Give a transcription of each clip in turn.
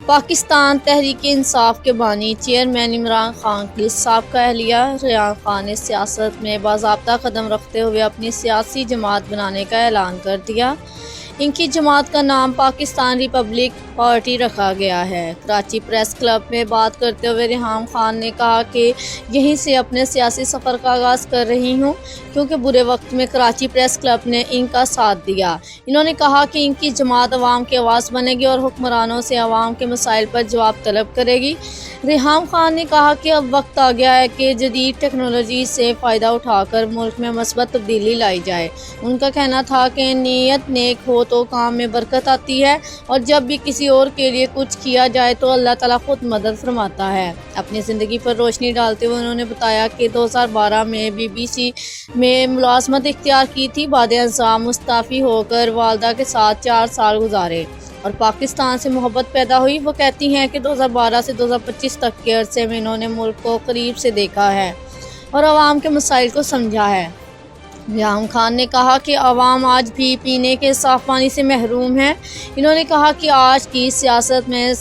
پاکستان تحریک انصاف کے بانی چیئرمین عمران خان کی سابقہ اہلیہ ریان خان نے سیاست میں باضابطہ قدم رکھتے ہوئے اپنی سیاسی جماعت بنانے کا اعلان کر دیا۔ ان کی جماعت کا نام پاکستان ریپبلک پارٹی رکھا گیا ہے۔ کراچی پریس کلب میں بات کرتے ہوئے ریحام خان نے کہا کہ یہیں سے اپنے سیاسی سفر کا آغاز کر رہی ہوں، کیونکہ برے وقت میں کراچی پریس کلب نے ان کا ساتھ دیا۔ انہوں نے کہا کہ ان کی جماعت عوام کی آواز بنے گی اور حکمرانوں سے عوام کے مسائل پر جواب طلب کرے گی۔ ریحام خان نے کہا کہ اب وقت آ گیا ہے کہ جدید ٹیکنالوجی سے فائدہ اٹھا کر ملک میں مثبت تبدیلی لائی جائے۔ ان کا کہنا تھا کہ نیت نیک ہو تو کام میں برکت آتی ہے، اور جب بھی کسی اور کے لیے کچھ کیا جائے تو اللہ تعالیٰ خود مدد فرماتا ہے۔ اپنی زندگی پر روشنی ڈالتے ہوئے انہوں نے بتایا کہ 2012 میں BBC میں ملازمت اختیار کی تھی۔ بعد ازاں مستعفی ہو کر والدہ کے ساتھ 4 سال گزارے اور پاکستان سے محبت پیدا ہوئی۔ وہ کہتی ہیں کہ 2012 سے 2025 تک کے عرصے میں انہوں نے ملک کو قریب سے دیکھا ہے اور عوام کے مسائل کو سمجھا ہے۔ ریحام خان نے کہا کہ عوام آج بھی پینے کے صاف پانی سے محروم ہے۔ انہوں نے کہا کہ آج کی سیاست میں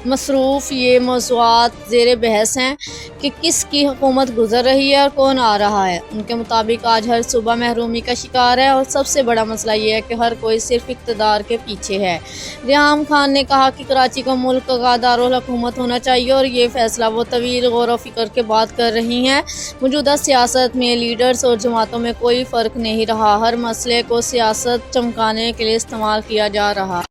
مصروف یہ موضوعات زیر بحث ہیں کہ کس کی حکومت گزر رہی ہے اور کون آ رہا ہے۔ ان کے مطابق آج ہر صوبہ محرومی کا شکار ہے اور سب سے بڑا مسئلہ یہ ہے کہ ہر کوئی صرف اقتدار کے پیچھے ہے۔ ریحام خان نے کہا کہ کراچی کو ملک کا دارالحکومت ہونا چاہیے اور یہ فیصلہ وہ طویل غور و فکر کے بعد کر رہی ہیں۔ موجودہ سیاست میں لیڈرز اور جماعتوں میں کوئی فرق نہیں رہا، ہر مسئلے کو سیاست چمکانے کے لیے استعمال کیا جا رہا۔